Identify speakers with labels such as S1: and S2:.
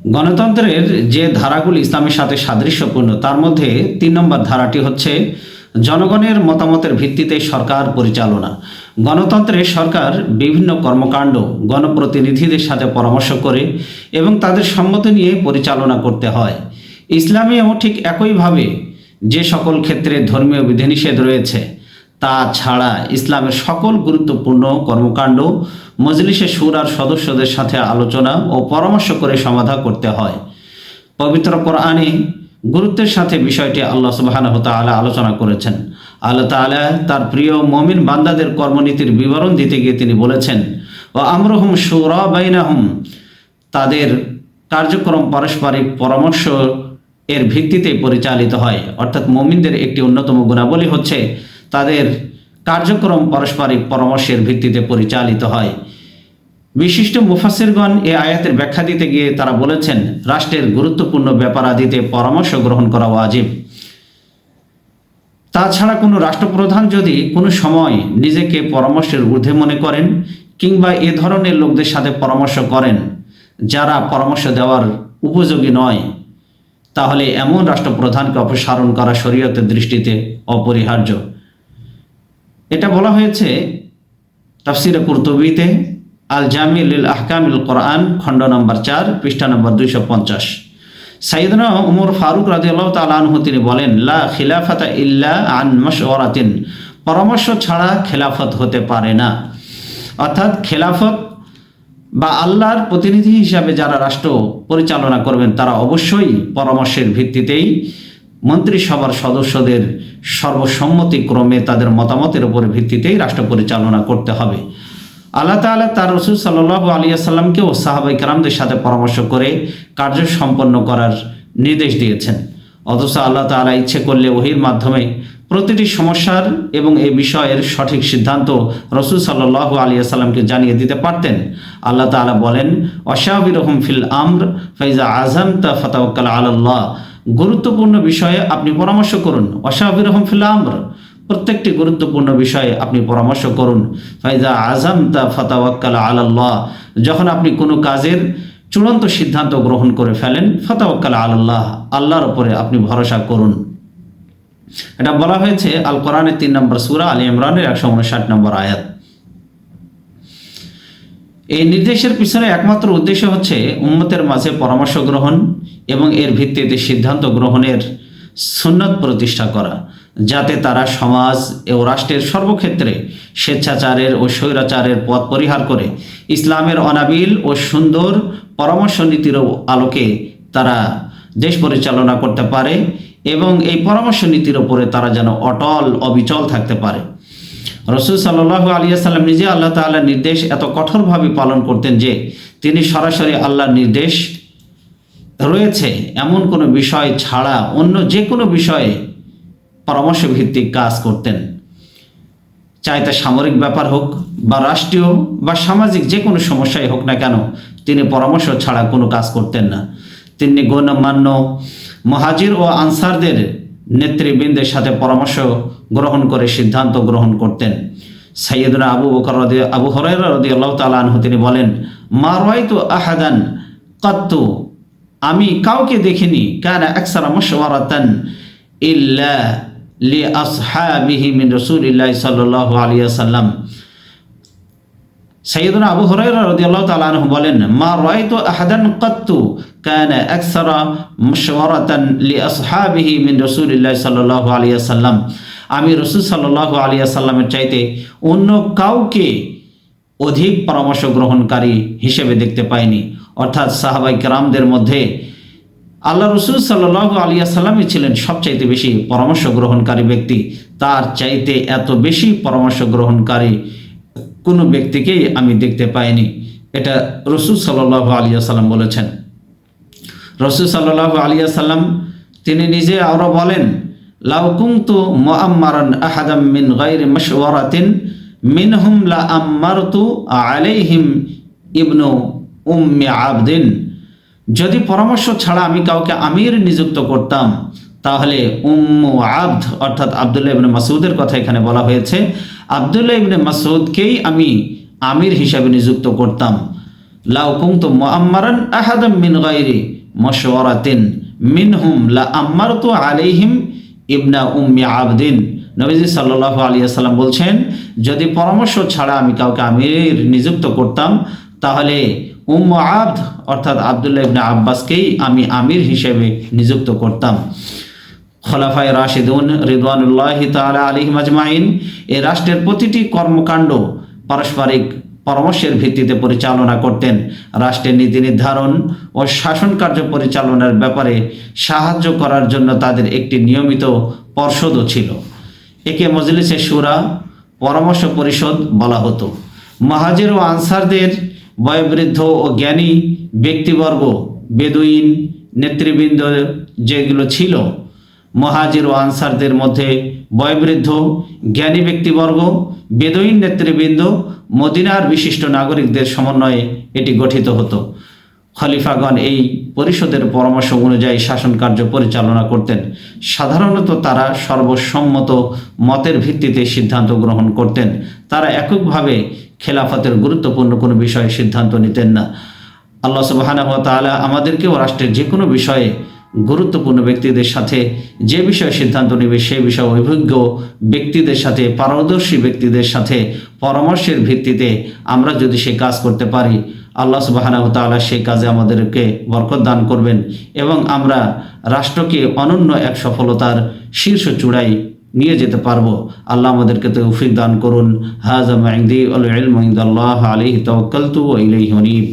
S1: গণতন্ত্রের যে ধারাগুলি ইসলামের সাথে সাদৃশ্যপূর্ণ তার মধ্যে ৩ নম্বর ধারাটি হচ্ছে জনগণের মতামতের ভিত্তিতে সরকার পরিচালনা। গণতন্ত্রে সরকার বিভিন্ন কর্মকাণ্ড গণপ্রতিনিধিদের সাথে পরামর্শ করে এবং তাদের সম্মতি নিয়ে পরিচালনা করতে হয়। ইসলামেও ঠিক একইভাবে যে সকল ক্ষেত্রে ধর্মীয় বিধিনিষেধ রয়েছে তা ছাড়া ইসলামের সকল গুরুত্বপূর্ণ কর্মকাণ্ড মজলিসে শুরার সদস্যদের সাথে আলোচনা ও পরামর্শ করে সমাধান করতে হয়। পবিত্র কোরআনে গুরুত্বের সাথে বিষয়টি আল্লাহ সুবহানাহু ওয়া তাআলা আলোচনা করেছেন। আল্লাহ তাআলা তার প্রিয় মুমিন বান্দাদের কর্মনীতির বিবরণ দিতে গিয়ে তিনি বলেছেন, ওয়া আমরুহুম শুরা বাইনাহুম, তাদের কার্যক্রম পারস্পরিক পরামর্শ এর ভিত্তিতে পরিচালিত হয়। অর্থাৎ মুমিনদের একটি অন্যতম গুণাবলী হচ্ছে তাদের কার্যক্রম পারস্পরিক পরামর্শের ভিত্তিতে পরিচালিত হয়। বিশিষ্ট মুফাসসিরগণ এই আয়াতের ব্যাখ্যা দিতে গিয়ে তারা বলেছেন, রাষ্ট্রের গুরুত্বপূর্ণ ব্যাপারাদিতে পরামর্শ গ্রহণ করা ওয়াজিব। তাছাড়া কোনো রাষ্ট্রপ্রধান যদি কোনো সময় নিজেকে পরামর্শের ঊর্ধ্বে মনে করেন কিংবা এ ধরনের লোকদের সাথে পরামর্শ করেন যারা পরামর্শ দেওয়ার উপযোগী নয়, তাহলে এমন রাষ্ট্রপ্রধানকে অপসারণ করা শরীয়তের দৃষ্টিতে অপরিহার্য। এটা বলা হয়েছে তাফসিরে কুরতুবীতে আল জামি লিল আহকামিল কোরআন খণ্ড নম্বর 4 পৃষ্ঠা নম্বর 250। সাইয়েদনা উমর ফারুক রাদিয়াল্লাহু তাআলা আনহু তিনি বলেন, লা খিলাফাতা ইল্লা আন মাশওয়ারাতিন, পরামর্শ ছাড়া খেলাফত হতে পারে না। অর্থাৎ খেলাফত বা আল্লাহর প্রতিনিধি হিসাবে যারা রাষ্ট্র পরিচালনা করবেন তারা অবশ্যই পরামর্শের ভিত্তিতেই মন্ত্রিসভার সদস্যদের সর্বসম্মতিক্রমে তাদের মতামতের উপর ভিত্তিতেই রাষ্ট্র পরিচালনা করতে হবে। আল্লাহ তাআলা তার রাসূল সাল্লাল্লাহু আলাইহি ওয়াসাল্লামকেও সাহাবায়ে কেরামদের সাথে পরামর্শ করে কার্য সম্পন্ন করার নির্দেশ দিয়েছেন। অথচ আল্লাহ তাআলা ইচ্ছে করলে ওহীর মাধ্যমে প্রতিটি সমস্যার এবং এই বিষয়ের সঠিক সিদ্ধান্ত রাসূল সাল্লাল্লাহু আলাইহি ওয়াসাল্লামকে জানিয়ে দিতে পারতেন। আল্লাহ তাআলা বলেন, ওয়াশাবিরহুম ফিল আমর ফাইজা আযামতা ফাতাওয়াক্কাল আলাল্লাহ, গুরুত্বপূর্ণ বিষয়ে আপনি পরামর্শ করুন। ওয়াশাবিরহুম ফিল আমর, প্রত্যেকটি গুরুত্বপূর্ণ বিষয়ে আপনি পরামর্শ করুন। ফাইজা আযামতা ফাতাওয়াক্কাল আলাল্লাহ, যখন আপনি কোনো কাজের চূড়ান্ত সিদ্ধান্ত গ্রহণ করে ফেলেন, ফাতাওয়াক্কাল আলাল্লাহ, আল্লাহর উপরে আপনি ভরসা করুন। এটা বলা হয়েছে আল কোরআনের 3 নম্বর সূরা আলী ইমরানের 159 নম্বর আয়াত। এই নির্দেশের পিছনে একমাত্র উদ্দেশ্য হচ্ছে উম্মতের মাঝে পরামর্শ গ্রহণ এবং এর ভিত্তিতে সিদ্ধান্ত গ্রহণের সুন্নত প্রতিষ্ঠা করা, যাতে তারা সমাজ ও রাষ্ট্রের সর্বক্ষেত্রে স্বেচ্ছাচারের ও স্বৈরাচারের পথ পরিহার করে ইসলামের অনাবিল ও সুন্দর পরামর্শ নীতির আলোকে তারা দেশ পরিচালনা করতে পারে এবং এই পরামর্শ নীতির ওপরে তারা যেন অটল অবিচল থাকতে পারে। রাসূল সাল্লাল্লাহু আলাইহি ওয়াসাল্লাম নিজে আল্লাহ তাআলার নির্দেশ এত কঠোরভাবে পালন করতেন যে তিনি সরাসরি আল্লাহর নির্দেশ রয়েছে এমন কোনো বিষয় ছাড়া অন্য যে কোনো বিষয়ে পরামর্শ ভিত্তিক কাজ করতেন। চাই তা সামরিক ব্যাপার হোক বা রাষ্ট্রীয় বা সামাজিক যে কোনো সমস্যাই হোক না কেন, তিনি পরামর্শ ছাড়া কোনো কাজ করতেন না। তিনি গণ্যমান্য মুহাজির ও আনসারদের নেতৃবৃন্দের সাথে পরামর্শ গ্রহণ করে সিদ্ধান্ত গ্রহণ করতেন। সাইয়েদনা আবু হুরায়রা রাদিয়াল্লাহু তাআলা আনহু তিনি বলেন, মা রাআইতু আহাদান কাত্তু, আমি কাউকে দেখিনি কানা আকসারা মাশওয়ারাতান ইল্লা লি আসহাবিহি মিন রাসূলিল্লাহি সাল্লাল্লাহু আলাইহি ওয়াসাল্লাম। সাইয়েদনা আবু হুরায়রা রাদিয়াল্লাহু তাআলা আনহু বলেন, মা রাআইতু আহাদান কাত্তু কানা আকসারা মাশওয়ারাতান লি আসহাবিহি মিন রাসূলিল্লাহি সাল্লাল্লাহু আলাইহি ওয়াসাল্লাম, আমি রাসূল সাল্লাল্লাহু আলাইহি ওয়াসাল্লামের চাইতে অন্য কাউকে অধিক পরামর্শ গ্রহণকারী হিসেবে দেখতে পাইনি। অর্থাৎ সাহাবায়ে কেরামদের মধ্যে আল্লাহ রাসূল সাল্লাল্লাহু আলাইহি ওয়াসাল্লামই ছিলেন সবচাইতে বেশি পরামর্শ গ্রহণকারী ব্যক্তি। তার চাইতে এত বেশি পরামর্শ গ্রহণকারী কোনো ব্যক্তিকেই আমি দেখতে পাইনি। এটা রাসূল সাল্লাল্লাহু আলাইহি ওয়াসাল্লাম বলেছেন। রাসূল সাল্লাল্লাহু আলাইহি ওয়াসাল্লাম তিনি নিজে আরো বলেন, লাউ কুনতু মুআম্মারান আহাদাম মিন গায়রি মাশওয়ারাতিন মিনহুম লা আম্মারতু আলাইহিম ইবনু উম্মি আবদিন, যদি পরামর্শ ছাড়া আমি কাউকে আমির নিযুক্ত করতাম তাহলে উম্মু আবদ অর্থাৎ আব্দুল্লাহ ইবনে মাসউদের কথা এখানে বলা হয়েছে, আব্দুল্লাহ ইবনে মাসউদকেই আমি আমির হিসাবে নিযুক্ত করতাম। লাউ কুনতু মুআম্মারান আহাদাম মিন গায়রি মাশওয়ারাতিন মিনহুম লা আম্মারতু আলাইহিম ইবনা উম্মি আবদিন। নবীজি সাল্লাল্লাহু আলাইহি ওয়াসাল্লাম বলছেন, যদি পরামর্শ ছাড়া আমি কাউকে আমির নিযুক্ত করতাম তাহলে উম্মু আবদ অর্থাৎ আব্দুল্লাহ ইবনে আব্বাসকেই আমি আমির হিসেবে নিযুক্ত করতাম। খলাফায়ে রাশিদুন রিদওয়ানুল্লাহি তাআলা আলাইহিম আজমাইন এই রাষ্ট্রের প্রতিটি কর্মকাণ্ড পারস্পরিক পরামর্শের ভিত্তিতে পরিচালনা করতেন। রাষ্ট্রের নীতি নির্ধারণ ও শাসন কার্য পরিচালনার ব্যাপারে সাহায্য করার জন্য তাদের একটি নিয়মিত পর্ষদও ছিল। একে মজলিসে শুরা পরামর্শ পরিষদ বলা হতো। মুহাজির ও আনসারদের বয়োবৃদ্ধ ও জ্ঞানী ব্যক্তিবর্গ, বেদুইন নেতৃবৃন্দ যেগুলো ছিল, মুহাজির ও আনসারদের মধ্যে বয়োবৃদ্ধ জ্ঞানী ব্যক্তিবর্গ, বেদুইন নেতৃবৃন্দ, মদিনার বিশিষ্ট নাগরিকদের সমন্বয়ে এটি গঠিত হতো। খলিফাগণ এই পরিষদের পরামর্শ অনুযায়ী শাসন কার্য পরিচালনা করতেন। সাধারণত তারা সর্বসম্মত মতের ভিত্তিতে সিদ্ধান্ত গ্রহণ করতেন। তারা এককভাবে খেলাফতের গুরুত্বপূর্ণ কোনো বিষয়ে সিদ্ধান্ত নিতেন না। আল্লাহ সুবহানাহু ওয়া তাআলা আমাদেরকেও রাষ্ট্রের যে কোনো বিষয়ে গুরুত্বপূর্ণ ব্যক্তিদের সাথে যে বিষয়ে সিদ্ধান্ত নেবে সেই বিষয়ে অভিজ্ঞ ব্যক্তিদের সাথে, পারদর্শী ব্যক্তিদের সাথে পরামর্শের ভিত্তিতে আমরা যদি সেই কাজ করতে পারি, আল্লাহ সুবহানাহু ওয়া তাআলা সেই কাজে আমাদেরকে বরকত দান করবেন এবং আমরা রাষ্ট্রকে অনন্য এক সফলতার শীর্ষ চূড়ায় নিয়ে যেতে পারবো। আল্লাহ আমাদেরকে তৌফিক দান করুন। হাযা মা ইনদি ওয়াল ইলমু ইনদাল্লাহ আলাইহি তাওয়াক্কালতু ওয়া ইলাইহি উনীব।